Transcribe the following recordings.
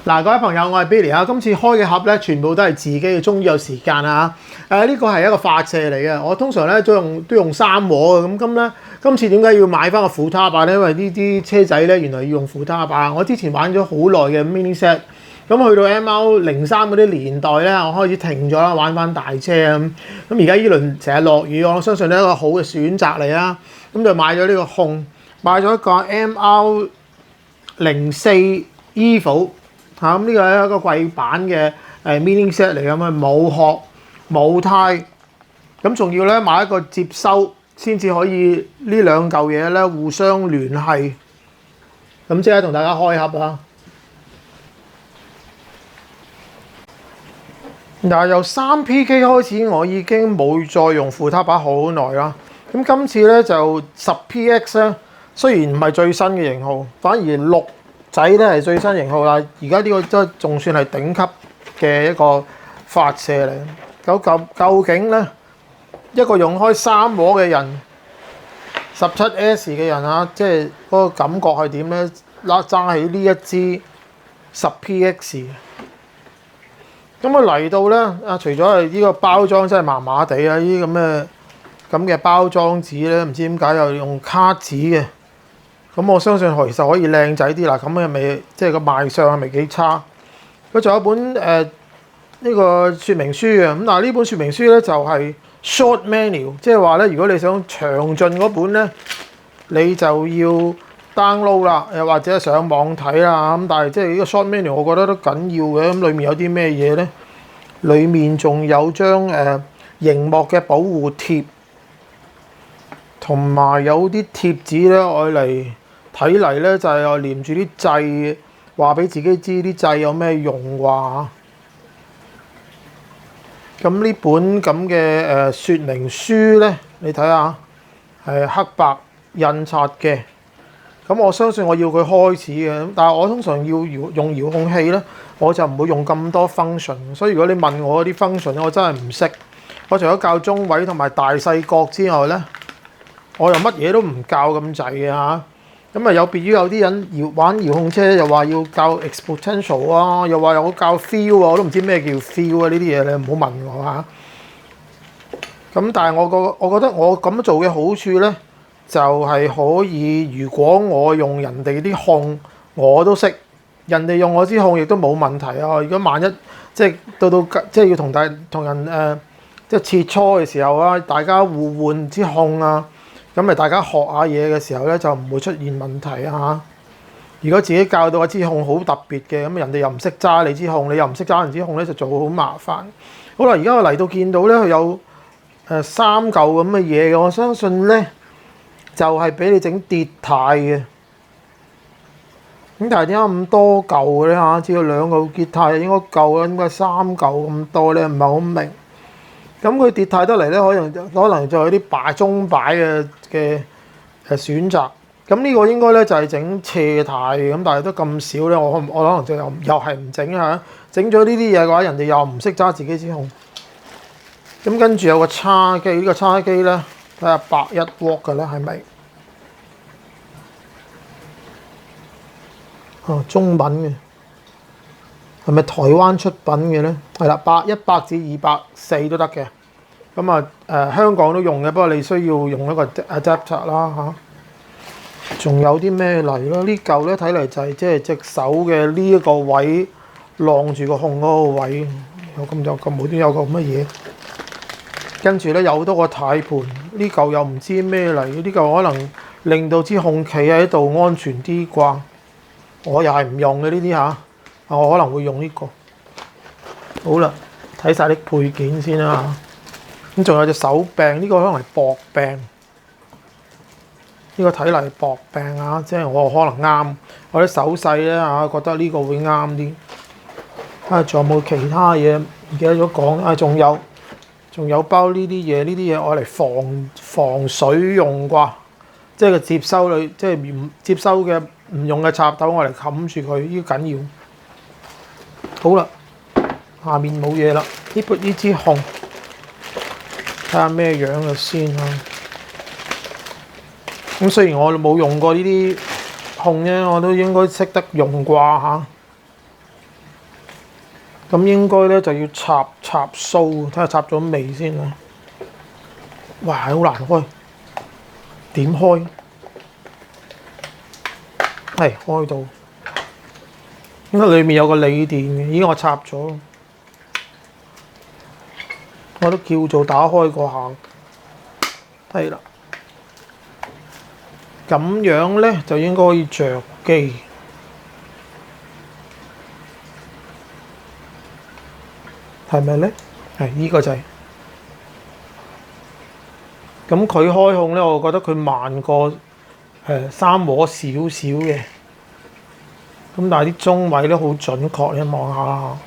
嗱，各位朋友，我係 Billy 啊！今次開嘅盒咧，全部都係自己嘅，終於有時間啊！呢個係一個發射嚟嘅，我通常咧都用3禾嘅，今次點解要買翻個副他把咧？因為呢啲車仔咧原來要用副他把。我之前玩咗好耐嘅 mini set，咁去到 MR03嗰啲年代咧，我開始停咗啦，玩翻大車啊！咁而家呢輪成日落雨，我相信呢一個好嘅選擇嚟啦。咁就買咗呢個控，買咗一個 MR04 Evo。咁呢個係一個貴版嘅mini set嚟嘅，咁冇殼冇胎，咁仲要咧買一個接收先至可以呢兩嚿嘢咧互相聯繫。咁即刻同大家開盒啊！嗱，由3PK 開始，我已經冇再用副他把好耐啦。咁今次咧就 10PX 咧，雖然唔係最新嘅型號，反而6仔咧係最新型號啦，而家呢個都仲算係頂級嘅一個發射嚟。究竟咧一個用開3禾嘅人，17S 嘅人啊，即係嗰個感覺係點咧？揸起呢一支 10PX， 咁嚟到咧除咗係呢個包裝真係麻麻地啊，呢啲咁嘅包裝紙咧，唔知點解又用卡紙嘅。咁我相信其實可以靚仔啲啦，咁係咪即係個賣相係咪幾差？佢仲有一本呢個說明書嘅，咁嗱呢本說明書咧就係 short manual， 即係話咧如果你想詳盡嗰本咧，你就要 download 啦，又或者上網睇啦。咁但係即係呢個 short manual， 我覺得都緊要嘅。咁裡面有啲咩嘢咧？裡面仲有張熒幕嘅保護貼，同埋有啲貼紙咧，愛嚟。睇嚟咧就係黏住啲掣，話俾自己知啲掣有咩用啩。咁呢本咁嘅說明書咧，你睇下係黑白印刷嘅。咁我相信我要佢開始嘅，但係我通常要用遙控器咧，我就唔會用咁多 function。所以如果你問我啲 function，我真係唔識。我除咗教中位同埋大細角之外咧，我又乜嘢都唔教咁滯嘅嚇。咁啊有別於有啲人玩遙控車又話要教 exponential 啊，又話有教 feel 啊，我都唔知咩叫 feel 啊，呢啲嘢你唔好問我嚇。咁但係我覺得我咁做嘅好處咧，就係可以如果我用人哋啲控我都識，人哋用我支控亦都冇問題啊。如果萬一即係到即係要同人即係切磋嘅時候啊，大家互換支控啊。咁咪大家學下嘢嘅時候咧，就唔會出現問題啊！如果自己教到一支控好特別嘅，咁人哋又唔識揸你支控，你又唔識揸人支控咧，就做好麻煩。好啦，而家我嚟到見到咧，佢有3嚿咁嘅嘢嘅，我相信咧就係俾你整跌軚嘅。咁但係點解咁多嚿嘅咧嚇？只有2嚿跌軚應該夠啦，點解3嚿咁多咧？唔係好明。咁佢跌軚得嚟咧，可能就有啲中擺嘅選擇。咁呢個應該咧就係整斜軚嘅，咁但係都咁少咧，我可能就又係唔整嚇。整咗呢啲嘢嘅話，人哋又唔識揸自己支控。咁跟住有個叉機，呢個叉機咧睇下100瓦嘅啦，係咪？中文嘅。係咪台灣出品嘅咧？係啦，100至240都得嘅。咁香港都用嘅，不過你需要用一個 adapter 啦嚇。仲有啲咩嚟咯？呢嚿咧睇嚟就係即係隻手嘅呢一個位晾住個控嗰個位，有咁無端有個乜嘢？跟住咧有好多個軚盤，呢嚿又唔知咩嚟？呢嚿可能令到支控企喺度安全啲啩？我又係唔用嘅呢啲嚇。我可能會用呢個。好啦，睇晒啲配件先啦。咁仲有隻手柄，呢個可能係薄柄。呢個睇嚟薄柄啊，即係我可能啱。我啲手勢咧嚇，覺得呢個會啱啲。仲有冇其他嘢唔記得咗講？仲有包呢啲嘢，呢啲嘢我嚟防水用啩。即係個接收裏，即係唔接收嘅唔用嘅插頭，我嚟冚住佢，呢個緊要。好啦，下面冇嘢啦。呢支控，睇下咩樣嘅先啊。咁雖然我冇用過呢啲控啫，我都應該識得用啩嚇。咁應該咧就要插蘇，睇下插咗未先啦。哇，好難開，點開？係開到，應該裏面有個鋰電嘅，已經我插咗，我都叫做打開過下，係啦。咁樣咧就應該可以着機。係咪咧？係呢個就係。咁佢開控咧，我覺得佢慢過三和少少嘅。咁但係啲中位咧好準確，你望下啦。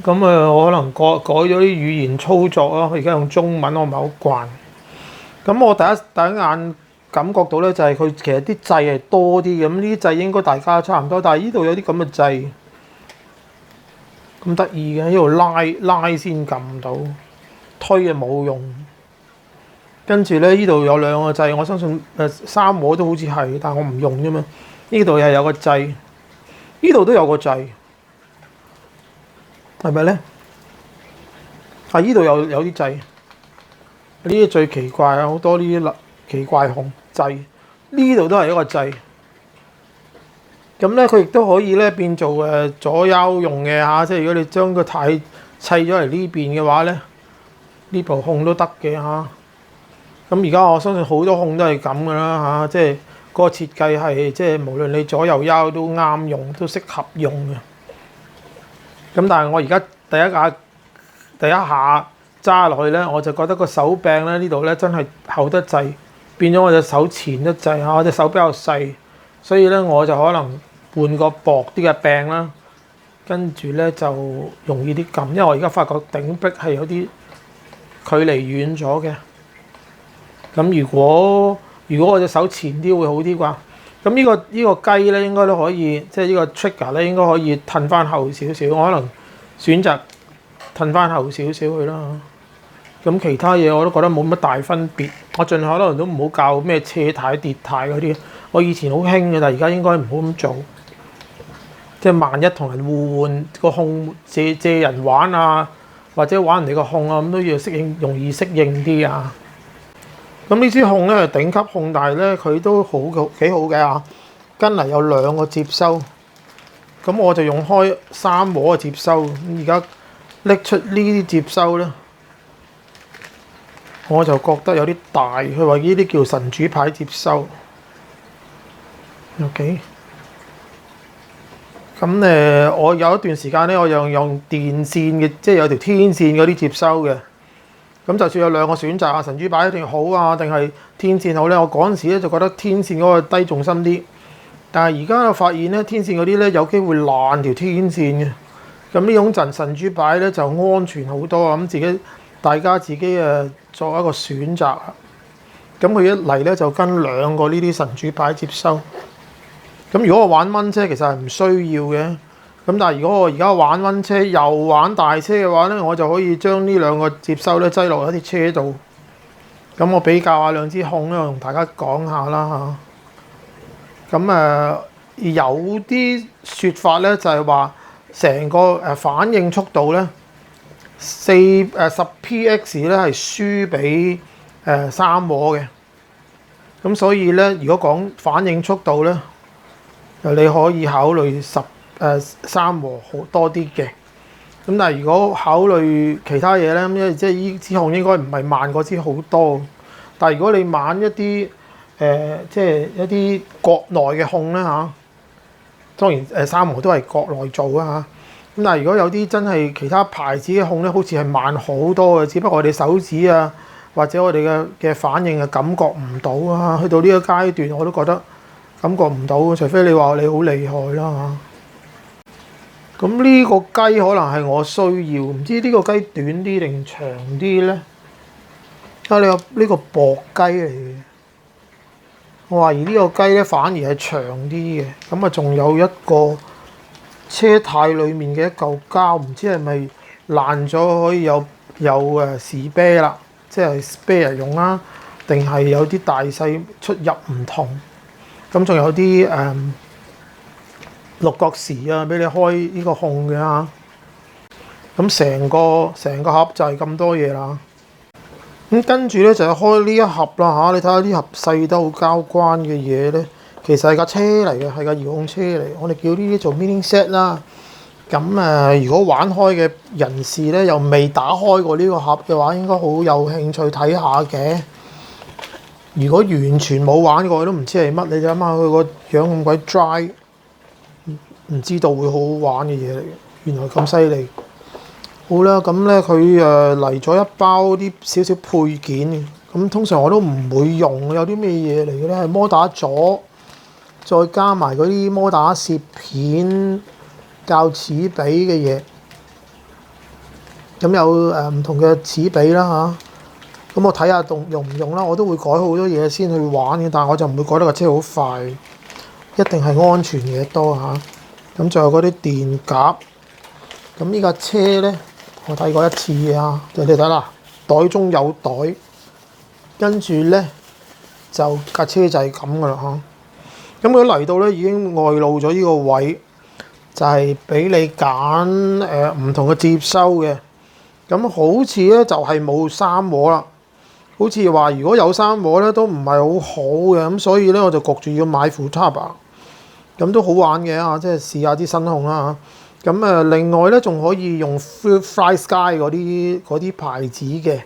咁我可能改咗啲語言操作咯。而家用中文，我唔係好慣。咁我第一眼感覺到咧，就係佢其實啲掣係多啲嘅。咁呢啲掣應該大家差唔多，但係呢度有啲咁嘅掣，咁得意嘅，呢度拉先撳到，推就冇用。跟住咧，呢度有兩個掣，我相信三和都好似係，但係我唔用啫嘛。呢度又有個掣，呢度都有個掣，係咪咧？係呢度有啲掣，呢啲最奇怪啊！好多呢啲奇怪控掣，呢度都係一個掣。咁咧，佢亦都可以咧變做左右用嘅嚇，即係如果你將個軚砌咗嚟呢邊嘅話咧，呢部控都得嘅嚇。咁而家我相信好多控都係咁噶啦嚇，即係嗰個設計係即係無論你左右腰都啱用，都適合用嘅。咁但係我而家第一下揸落去咧，我就覺得個手柄咧呢度咧真係厚得滯，變咗我隻手前得滯嚇，我隻手比較細，所以咧我就可能換個薄啲嘅柄啦，跟住咧就容易啲撳，因為我而家發覺頂壁係有啲距離遠咗嘅。咁如果我隻手前啲會好啲啩？咁呢個雞咧應該都可以，即係呢個 trigger 咧應該可以褪翻後少少，我可能選擇褪翻後少少去啦。咁其他嘢我都覺得冇乜大分別，我盡可能都唔好教咩車軚跌軚嗰啲，我以前好興嘅，但係而家應該唔好咁做。即係萬一同人互換個控借人玩啊，或者玩人哋個控啊，咁都要容易適應啲啊。咁呢支控咧係頂級控，但係咧佢都幾好嘅嚇。跟嚟有兩個接收，咁我就用開三和嘅接收。咁而家拎出呢啲接收咧，我就覺得有啲大。佢話呢啲叫神主牌接收。OK。咁我有一段時間咧，我用電線嘅，即係有條天線嗰啲接收嘅。咁就算有兩個選擇啊，神主牌一定好啊，定係天線好咧？我嗰陣時咧就覺得天線嗰個低重心啲，但係而家我發現咧，天線嗰啲咧有機會爛條天線嘅。咁呢種神主牌咧就安全好多啊！咁大家自己作一個選擇啊。咁佢一嚟咧就跟兩個呢啲神主牌接收。咁如果我玩溫車其實係唔需要嘅。咁但係如果我而家玩溫車又玩大車嘅話咧，我就可以將呢兩個接收咧擠落一啲車度。咁我比較下兩支控咧，我同大家講下啦嚇。咁有啲説法咧就係話成個反應速度咧10PX 咧係輸俾三和嘅。咁所以咧，如果講反應速度咧，你可以考慮三和好多啲嘅。咁但係如果考慮其他嘢咧，因為即係依支控應該唔係慢過支好多。但係如果你玩一啲即係一啲國內嘅控咧嚇，當然三和都係國內做啊嚇。咁但係如果有啲真係其他牌子嘅控咧，好似係慢好多嘅，只不過我哋手指啊或者我哋嘅反應感覺唔到啊。去到呢個階段我都覺得感覺唔到，除非你話你好厲害啦嚇。咁呢個雞可能係我需要，唔知呢個雞短啲定長啲咧？呢個薄雞嚟嘅，我懷疑呢個雞咧反而係長啲嘅。咁啊，仲有一個車軚裡面嘅一嚿膠，唔知係咪爛咗可以有spare啦，即係 spare 用啦，定係有啲大細出入唔同。咁仲有啲六角匙啊，俾你開呢個控嘅嚇。咁成個盒就係咁多嘢啦。咁跟住咧就係開呢一盒啦嚇，你睇下呢盒細得好交關嘅嘢咧，其實係架車嚟嘅，係架遙控車嚟。我哋叫呢啲做 mini set 啦。咁如果玩開嘅人士咧，又未打開過呢個盒嘅話，應該好有興趣睇下嘅。如果完全冇玩過都唔知係乜，你諗下佢個樣咁鬼 dry，唔知道會好好玩嘅嘢嚟嘅。原來咁犀利。好啦，咁咧佢嚟咗一包啲少少配件嘅。咁通常我都唔會用，有啲咩嘢嚟嘅咧？係摩打座，再加埋嗰啲摩打攝片、較齒比嘅嘢。咁有唔同嘅齒比啦嚇。咁我睇下用唔用啦，我都會改好多嘢先去玩嘅，但係我就唔會改得架車好快，一定係安全嘢多嚇。咁仲有嗰啲電夾。咁呢架車咧，我睇過一次嘅就你睇啦，袋中有袋，跟住咧就架車就係咁噶啦嚇。咁佢嚟到咧已經外露咗呢個位，就係俾你揀唔同嘅接收嘅。咁好似咧就係冇三和啦，好似話如果有三和咧都唔係好好嘅，咁所以咧我就焗住要買 Futaba。咁都好玩嘅嚇，即係試下啲新控啦嚇。咁另外咧仲可以用 FlySky 嗰啲牌子嘅。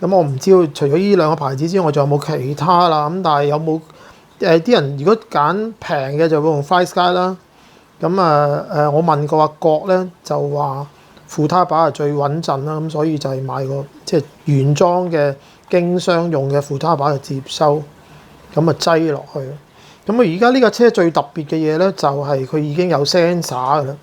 咁我唔知道除咗呢兩個牌子之外，仲有冇其他啦？咁但係有冇啲人如果揀平嘅就會用 FlySky 啦。咁我問過阿國咧就話Futaba係最穩陣啦，咁所以就係買個即係原裝嘅經商用嘅Futaba嘅接收，咁啊擠落去。咁而家呢架車最特別嘅嘢咧，就係佢已經有 sensor 㗎啦。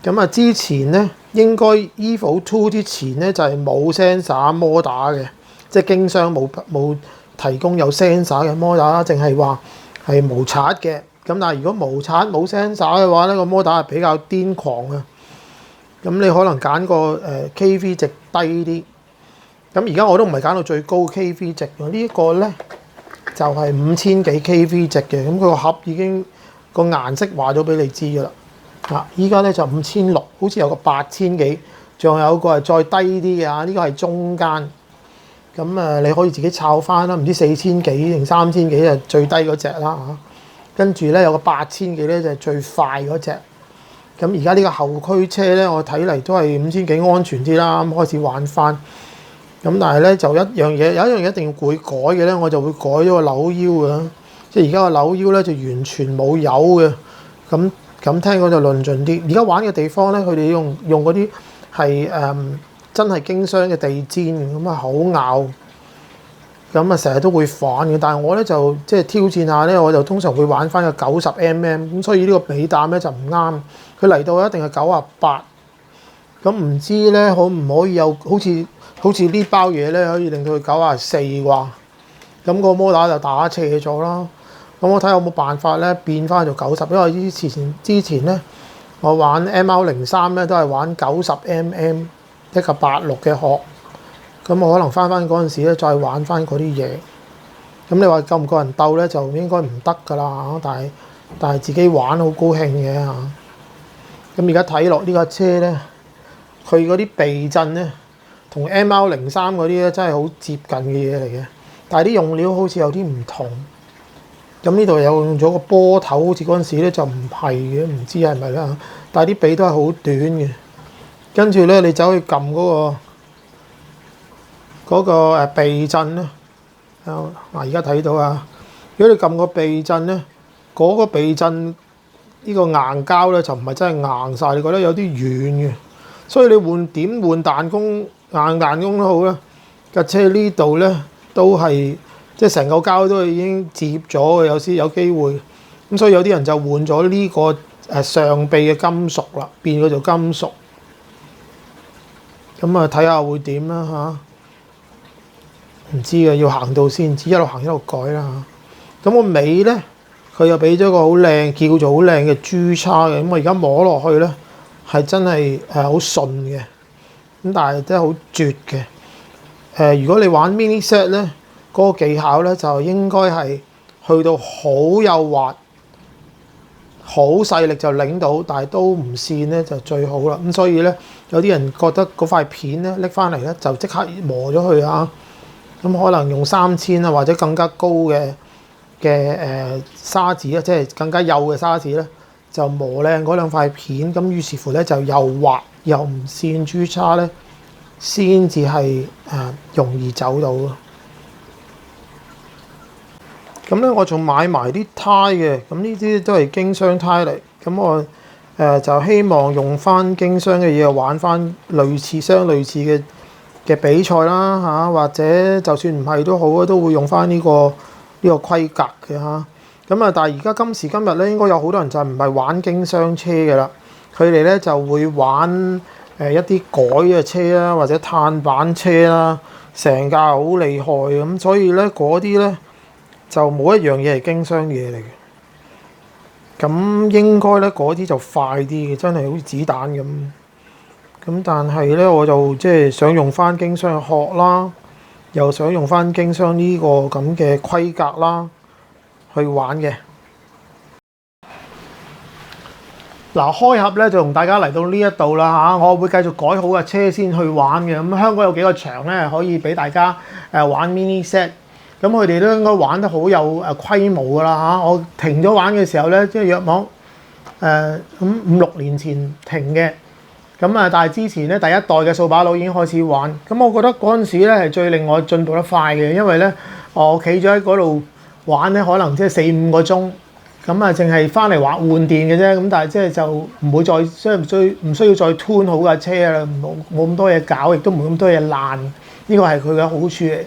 咁之前咧應該 Evo 2之前咧就係冇 sensor 摩打嘅，即係經商冇提供有 sensor 嘅摩打啦，淨係話係無刷嘅。咁但係如果無刷冇 sensor 嘅話咧，個摩打係比較癲狂嘅。咁你可能揀個KV 值低啲。咁而家我都唔係揀到最高 KV 值嘅，呢個咧就係5000幾 KV 值嘅。咁佢個盒已經個顏色話咗俾你知㗎啦。依家咧就5600，好似有個8000幾，仲有個係再低啲嘅呢個係中間。咁你可以自己抄翻啦，唔知4000幾定3000幾就最低嗰隻啦嚇。跟住咧有個8000幾咧就係最快嗰隻。咁而家呢個後驅車咧，我睇嚟都係5000幾安全啲啦。咁開始玩翻。咁但係咧就有一樣嘢一定要會改嘅咧，我就會改咗個扭腰嘅。即係而家個扭腰咧就完全冇油嘅。咁聽講就論盡啲。而家玩嘅地方咧，佢哋用嗰啲係真係經商嘅地氈，咁啊好咬。咁啊成日都會反嘅。但係我咧就即係挑戰下咧，我就通常會玩翻個90mm。咁所以呢個尾膽咧就唔啱。佢嚟到一定係98。咁唔知咧可唔可以有好似呢包嘢咧可以令到佢94啩？咁個摩打就打斜咗啦。咁我睇有冇辦法咧變翻做90，因為之前咧我玩 MR03咧都係玩90mm 一個86嘅殼。咁我可能翻嗰陣時咧再玩翻嗰啲嘢。咁你話夠唔夠人鬥咧就應該唔得㗎啦嚇，但係自己玩好高興嘅嚇。咁而家睇落呢架車咧，佢嗰啲避震咧同 MR03嗰啲咧真係好接近嘅嘢嚟嘅，但係啲用料好似有啲唔同。咁呢度有用咗個波頭，好似嗰陣時咧就唔係嘅，唔知係咪啦。但係啲臂都係好短嘅。跟住咧，你走去撳嗰個避震咧，而家睇到啊。如果你撳個避震咧，嗰個避震呢個硬膠咧就唔係真係硬晒，你覺得有啲軟嘅。所以你換彈弓、硬彈弓都好啦，架車呢度咧都係。即係成個膠都已經接咗嘅，有時有機會。咁所以有啲人就換咗呢個上臂嘅金屬啦，變咗做金屬。咁啊睇下會點啦嚇，唔知嘅，要行到先知，一路行一路改啦嚇。咁個尾咧，佢又俾咗個好靚，叫做好靚嘅珠叉嘅。咁我而家摸落去咧，係真係好順嘅。咁但係真係好絕嘅。如果你玩 mini set 咧，嗰個技巧咧就應該係去到好幼滑、好好細力就擰到，但係都唔跣咧就最好啦。咁所以咧，有啲人覺得嗰塊片咧拎翻嚟咧就即刻磨咗佢啊。咁可能用3000啊或者更加高嘅砂紙啊，即係更加幼嘅砂紙咧，就磨靚嗰兩塊片。咁於是乎咧就又滑又唔跣豬叉咧，先至係容易走到咯。咁咧，我仲買埋啲胎嘅，咁呢啲都係經箱胎嚟。咁我就希望用翻經箱嘅嘢玩翻類似嘅比賽啦嚇，或者就算唔係都好啊，都會用翻呢個規格嘅嚇。咁啊，但係而家今時今日咧，應該有好多人就唔係玩經箱車嘅啦，佢哋咧就會玩一啲改嘅車啦，或者碳板車啦，成架好厲害咁，所以咧嗰啲咧就冇一樣嘢係經箱嘢嚟嘅。咁應該咧嗰啲就快啲嘅，真係好似子彈咁。咁但係咧，我就即係想用翻經箱嘅殼啦，又想用翻經箱呢個咁嘅規格啦，去玩嘅。嗱，開盒咧就同大家嚟到呢一度啦嚇，我會繼續改好嘅車先去玩嘅。咁香港有幾個場咧可以俾大家玩 mini set，咁佢哋都應該玩得好有規模噶啦嚇。我停咗玩嘅時候咧，即係約莫咁5-6年前停嘅。咁但係之前咧第一代嘅掃把佬已經開始玩，咁我覺得嗰陣時咧係最令我進步得快嘅，因為咧我企咗喺嗰度玩咧，可能即係4-5個鐘，咁啊淨係翻嚟換電嘅啫，咁但係即係就唔會再唔需要再 tune 好架車啦，冇咁多嘢搞，亦都冇咁多嘢爛，呢個係佢嘅好處嚟。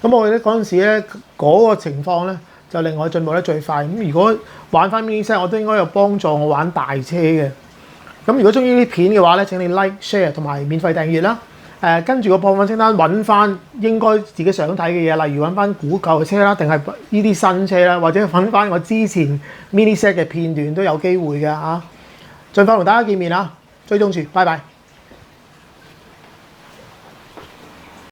咁我覺得嗰陣時咧嗰個情況咧就令我進步得最快。咁如果玩翻 mini set，我都應該有幫助我玩大車嘅。咁如果中意呢啲片嘅話咧，請你 like、share 同埋免費訂閱啦。跟住個播放清單揾翻應該自己想睇嘅嘢，例如揾翻古舊嘅車啦，定係呢啲新車啦，或者揾翻我之前 mini set 嘅片段都有機會嘅嚇。盡快同大家見面啦，追蹤住，拜拜。